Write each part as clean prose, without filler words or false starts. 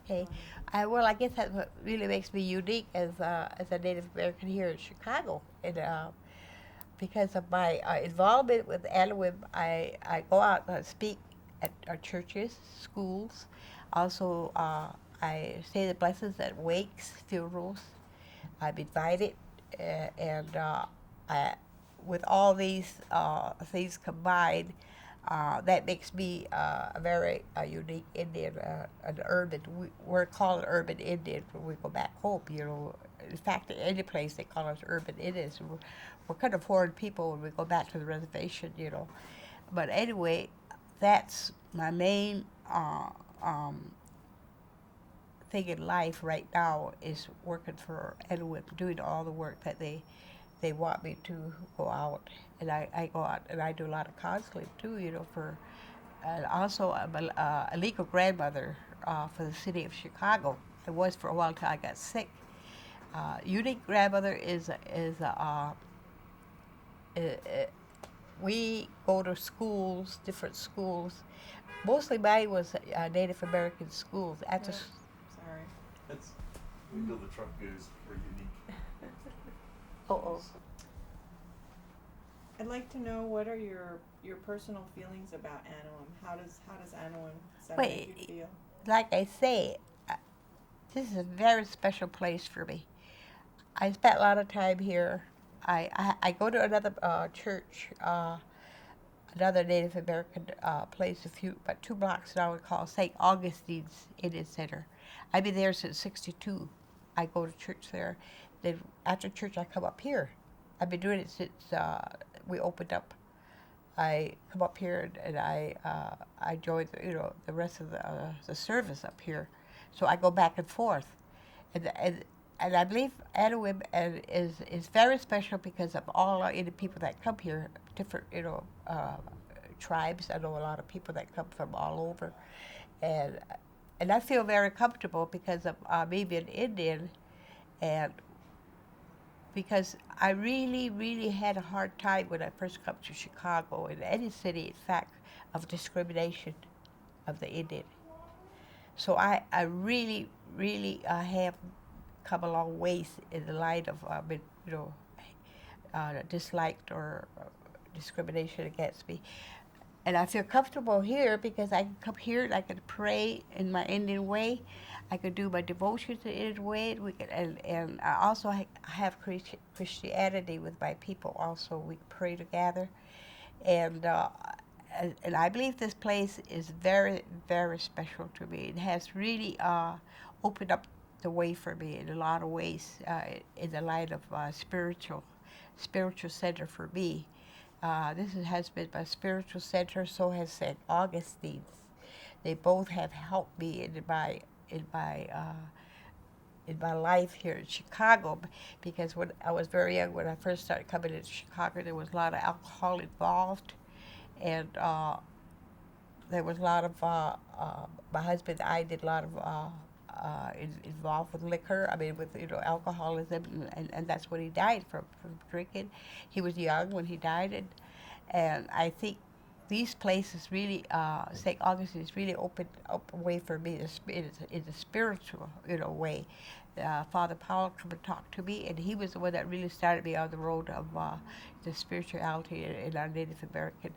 Okay. Well, I guess that's what really makes me unique as a Native American here in Chicago. And because of my involvement with Anawim, I go out and speak at our churches, schools. Also, I say the blessings at wakes, funerals. I'm invited, and I, with all these things combined, that makes me a very unique Indian, an urban. We're called urban Indian when we go back home. In fact, in any place they call us urban Indians. We're kind of foreign people when we go back to the reservation. But anyway, that's my main um, thing in life right now is working for Edwin, doing all the work that they want me to go out. And I go out and I do a lot of counseling too, for, and also I'm a legal grandmother for the city of Chicago. I was for a while until I got sick. Unique grandmother uh, we go to schools, different schools. Mostly mine was Native American schools. Sorry. That's until the truck goes for unique. Oh. I'd like to know what are your personal feelings about Anawim? How does Anawim make Wait, you feel? like I say, this is a very special place for me. I spent a lot of time here. I go to another church, another Native American place, about 2 blocks down, called St. Augustine's Indian Center. I've been there since '62. I go to church there. Then after church, I come up here. I've been doing it since we opened up. I come up here and I join the rest of the service up here, so I go back and forth, and and, and I believe Anawim is very special because of all our Indian people that come here, different tribes. I know a lot of people that come from all over, and and I feel very comfortable because of me being Indian, and because I really, really had a hard time when I first come to Chicago, in any city, in fact, of discrimination of the Indian. So I really, really have come a long ways in the light of being, disliked or discrimination against me. And I feel comfortable here because I can come here and I can pray in my Indian way. I could do my devotions in Indian way. And I also have Christianity with my people. Also, we pray together. And and I believe this place is very, very special to me. It has really opened up the way for me in a lot of ways in the light of spiritual center for me. Has been my spiritual center. So has St. Augustine's. They both have helped me in my in my life here in Chicago, because when I was very young, when I first started coming into Chicago, there was a lot of alcohol involved, and there was a lot of my husband and I did a lot of involved with liquor. I mean, with alcoholism, and that's what he died from drinking. He was young when he died, and I think these places really, St. Augustine's really opened up a way for me in a spiritual, way. Father Powell come and talk to me, and he was the one that really started me on the road of the spirituality in our Native American.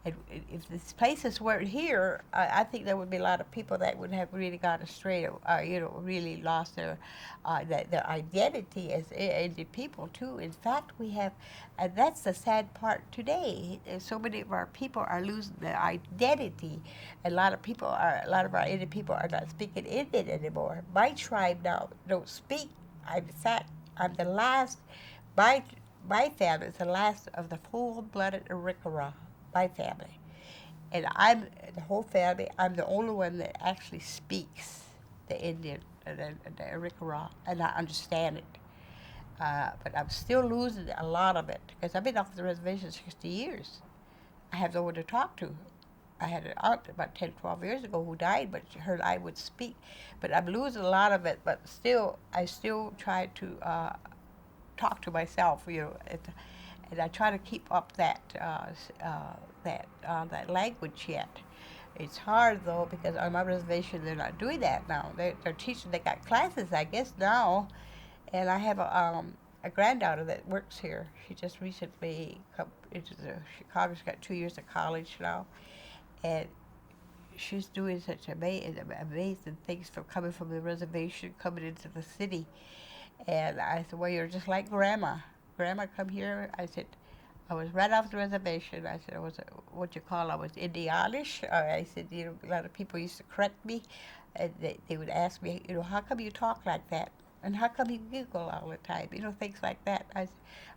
And if these places weren't here, I think there would be a lot of people that would have really gone astray, really lost their identity as Indian people too. In fact, we have, and that's the sad part today. So many of our people are losing their identity. A lot of our Indian people are not speaking Indian anymore. My tribe now don't speak. In fact, I'm the last. My my family is the last of the full-blooded Arikara, my family. And I'm the whole family. I'm the only one that actually speaks the Indian, the Arikara, and I understand it. But I'm still losing a lot of it because I've been off the reservation 60 years. I have no one to talk to. I had an aunt about 10, 12 years ago who died, but she heard I would speak. But I'm losing a lot of it, but still, I still try to talk to myself, and I try to keep up that language yet. It's hard though because on my reservation they're not doing that now. They're teaching. They got classes, I guess now, and I have a granddaughter that works here. She just recently come into the Chicago. She's got 2 years of college now, and she's doing such amazing things from coming from the reservation, coming into the city. And I said, well, you're just like Grandma. Grandma, come here. I said, I was right off the reservation. I said, I was, what you call, I was Indianish. I said, a lot of people used to correct me. And they would ask me, how come you talk like that? And how come you giggle all the time? Things like that.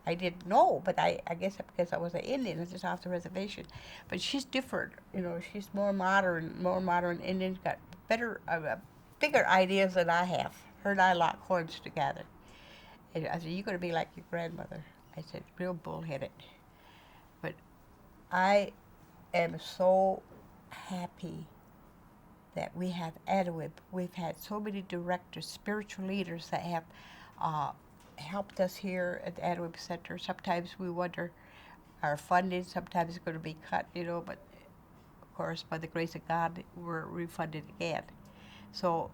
I didn't know, but I guess because I was an Indian, it's just off the reservation. But she's different. She's more modern Indian, got better, bigger ideas than I have. Her and I lock horns together. And I said, you're going to be like your grandmother. I said, real bullheaded. But I am so happy that we have ADWIB. We've had so many directors, spiritual leaders that have helped us here at the ADWIB Center. Sometimes we wonder our funding sometimes is going to be cut, but of course, by the grace of God, we're refunded again. So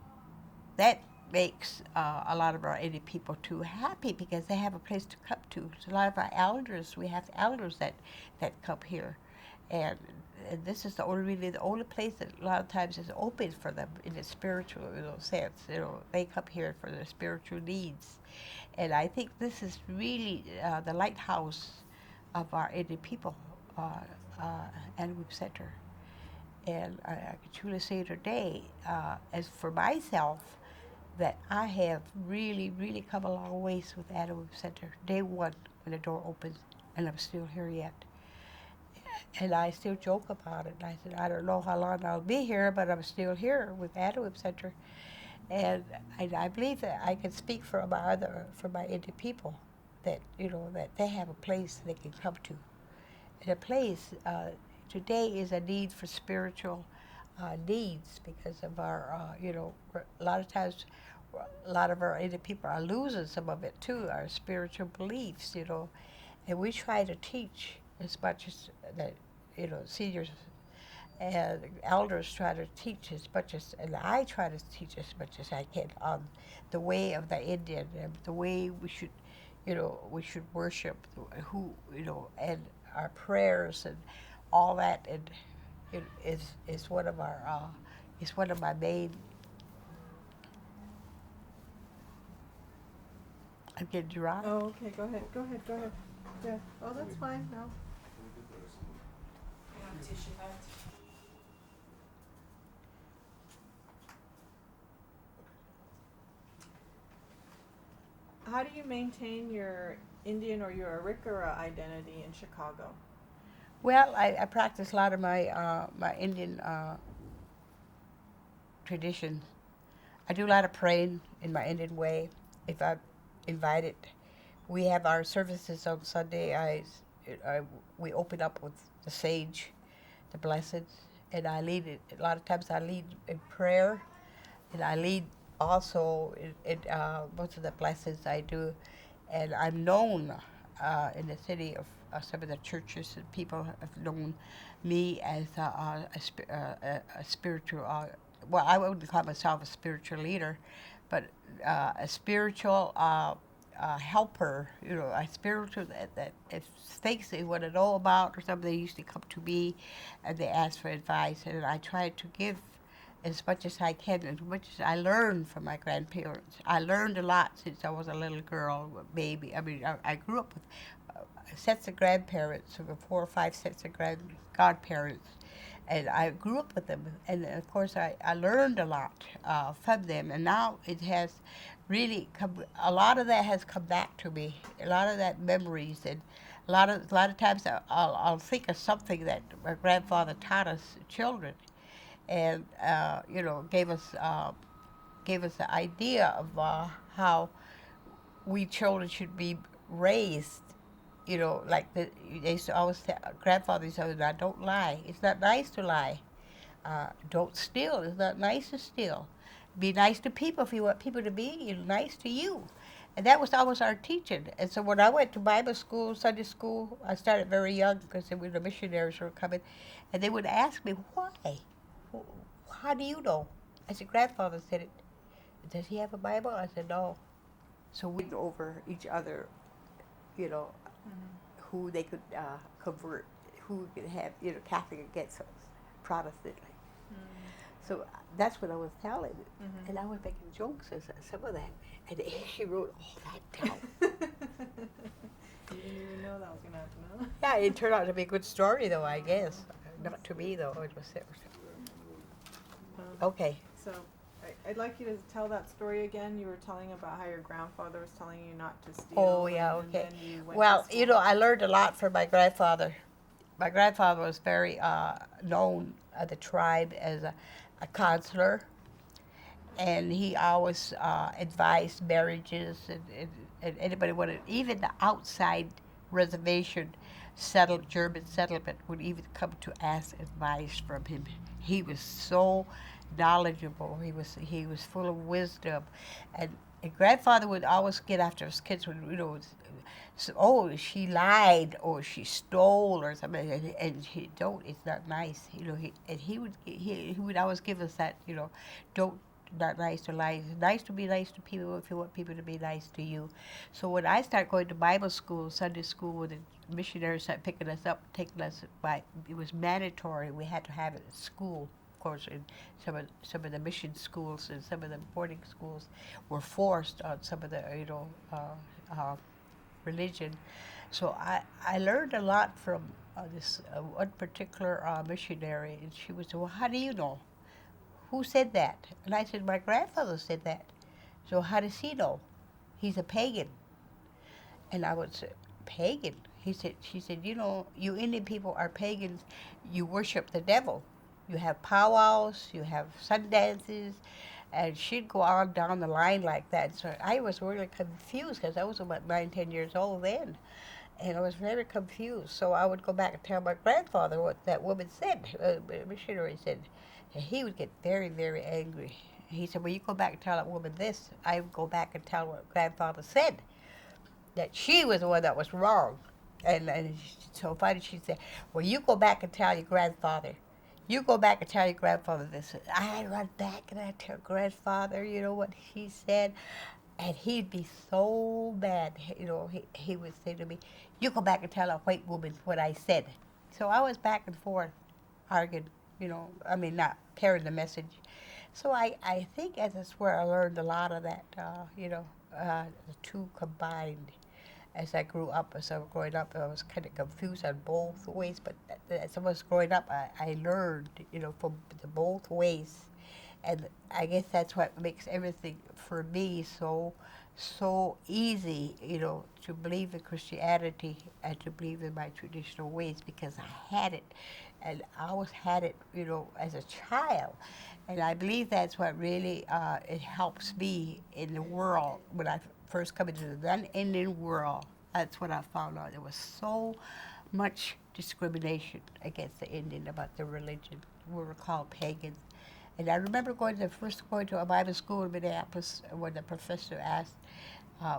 that makes a lot of our Indian people too happy because they have a place to come to. So a lot of our elders, we have elders that come here, and this is really the only place that a lot of times is open for them in the spiritual sense. They come here for their spiritual needs, and I think this is really the lighthouse of our Indian people, and Web Center. And I can truly say today, as for myself, that I have really, really come a long ways with Adam Center. Day one, when the door opens, and I'm still here yet. And I still joke about it. I said, I don't know how long I'll be here, but I'm still here with Adam Center. And I believe that I can speak for my Indian people, that that they have a place they can come to, and a place. Today is a need for spiritual needs because of our, a lot of times, a lot of our Indian people are losing some of it too, our spiritual beliefs, and we try to teach as much as that, seniors and elders try to teach as much as, and I try to teach as much as I can on the way of the Indian, and the way we should worship, and our prayers and all that, and it is one of our is one of my main. I'm getting dry. Oh, okay. Go ahead. Yeah. Oh, that's fine. No. How do you maintain your Indian or your Arikara identity in Chicago? Well, I practice a lot of my Indian traditions. I do a lot of praying in my Indian way. If I'm invited, we have our services on Sunday. We open up with the sage, the blessed, and I lead it. A lot of times I lead in prayer, and I lead also in most of the blessings I do, and I'm known in the city of some of the churches, and people have known me as a spiritual. Well, I wouldn't call myself a spiritual leader, but a spiritual helper. A spiritual that if things they want to know about or something, they usually come to me, and they ask for advice, and I try to give as much as I can, as much as I learned from my grandparents. I learned a lot since I was a little girl, baby. I mean, I grew up with sets of grandparents, over 4 or 5 sets of godparents, and I grew up with them. And of course, I learned a lot from them. And now it has really come. A lot of that has come back to me. A lot of that memories, and a lot of times I'll think of something that my grandfather taught us children, and gave us the idea of how we children should be raised. Like they used to always tell, grandfather used to say, "Now don't lie. It's not nice to lie. Don't steal. It's not nice to steal. Be nice to people if you want people to be nice to you." And that was always our teaching. And so when I went to Bible school, Sunday school, I started very young because the missionaries were coming, and they would ask me why. how do you know? I said, grandfather said it. Does he have a Bible? I said, no. So we went over each other, you know, Mm-hmm. who they could convert, who could have, you know, Catholic against us, Protestant. So that's what I was telling. Mm-hmm. And I was making jokes as some of that. And she wrote all that down. You didn't even know that was gonna happen, huh? Yeah, it turned out to be a good story, though, I guess. Not to me, though. It was. Okay. So, I'd like you to tell that story again. You were telling about how your grandfather was telling you not to steal. Oh, yeah, and okay. then you went Well, to you know, I learned a lot from my grandfather. My grandfather was very known of the tribe as a counselor, and he always advised marriages and anybody wanted, even the outside reservation German settlement would even come to ask advice from him. He was so knowledgeable. He was full of wisdom, and grandfather would always get after his kids when, you know, so, oh, she lied or she stole or something, and he don't. It's not nice, you know. He would always give us that, you know, don't, not nice to lie. It's nice to be nice to people if you want people to be nice to you. So when I started going to Bible school, Sunday school, when the missionaries started picking us up, taking us by, it was mandatory. We had to have it at school. Of course, in some of the mission schools and some of the boarding schools were forced on some of the, you know, religion. So I learned a lot from this one particular missionary, and she would say, well, how do you know? Who said that? And I said, my grandfather said that. So how does he know? He's a pagan. And I would say, pagan? She said, you know, you Indian people are pagans. You worship the devil. You have powwows, you have sun dances, and she'd go on down the line like that. So I was really confused because I was about 9, 10 years old then. And I was very confused. So I would go back and tell my grandfather what that woman said, missionary said. And he would get very, very angry. He said, well, you go back and tell that woman this. I would go back and tell what grandfather said, that she was the one that was wrong. And so finally she said, well, you go back and tell your grandfather. You go back and tell your grandfather this. I run back and I tell grandfather, you know, what he said. And he'd be so mad, you know, he would say to me, you go back and tell a white woman what I said. So I was back and forth arguing, you know, I mean, not carrying the message. So I think that's where I learned a lot of that, you know, the two combined. As I grew up, as I was growing up, I was kind of confused on both ways, but as I was growing up, I learned, you know, from the both ways. And I guess that's what makes everything for me so easy, you know, to believe in Christianity and to believe in my traditional ways, because I had it, and I always had it, you know, as a child. And I believe that's what really it helps me in the world when I first come into the non-Indian world. That's what I found out. There was so much discrimination against the Indian about their religion. We were called pagans. And I remember going to a Bible school in Minneapolis when the professor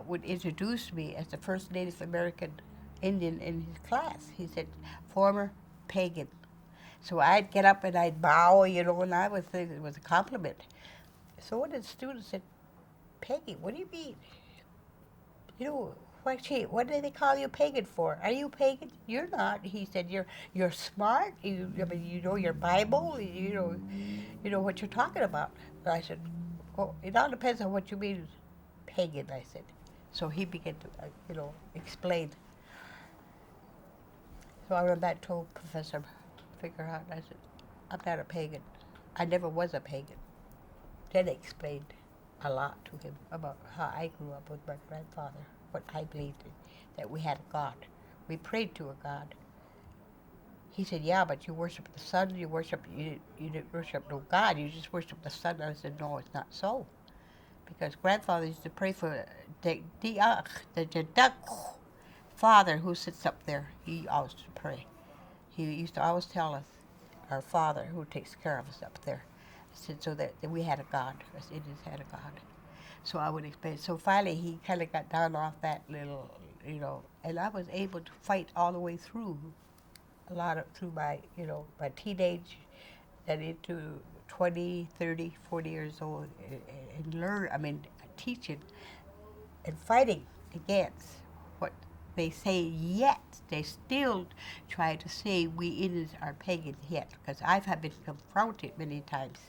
would introduce me as the first Native American Indian in his class. He said, former pagan. So I'd get up and I'd bow, you know, and I would think it was a compliment. So one of the students said, pagan, what do you mean? You know, what do they call you pagan for? Are you pagan? You're not. He said, you're smart. I mean, you know your Bible. You know what you're talking about. And I said, well, it all depends on what you mean, pagan. I said. So he began to, you know, explain. So I went back and told Professor Figure out. I said, I'm not a pagan. I never was a pagan. Then I explained a lot to him about how I grew up with my grandfather, what I believed in, that we had a God. We prayed to a God. He said, yeah, but you worship the sun, you didn't worship no God, you just worship the sun. I said, no, it's not so. Because grandfather used to pray for the Father who sits up there. He always pray. He used to always tell us, our Father who takes care of us up there. I said, so that we had a God. Us Indians had a God. So I would explain. So finally he kind of got down off that little, you know, and I was able to fight all the way through through my, you know, my teenage and into 20, 30, 40 years old and learn, teaching and fighting against what they say, yet they still try to say we Indians are pagans yet, because I've been confronted many times.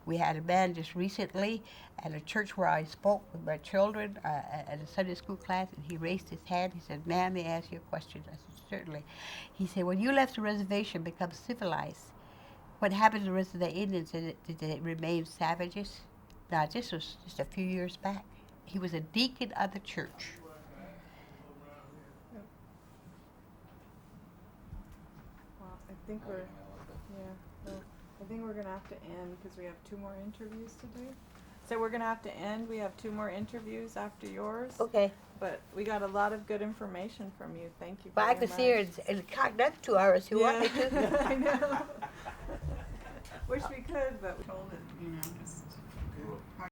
We had a man just recently at a church where I spoke with my children at a Sunday school class, and he raised his hand. He said, "Ma'am, may I ask you a question?" I said, "Certainly." He said, "When you left the reservation, become civilized, what happened to the rest of the Indians? Did they remain savages?" Now, this was just a few years back. He was a deacon of the church. Well, I think we're gonna have to end because we have 2 more interviews to do. So we're gonna have to end. We have 2 more interviews after yours. Okay. But we got a lot of good information from you. Thank you But very I could much. see her in another 2 hours. You want me to? I know. Wish we could, but we told it.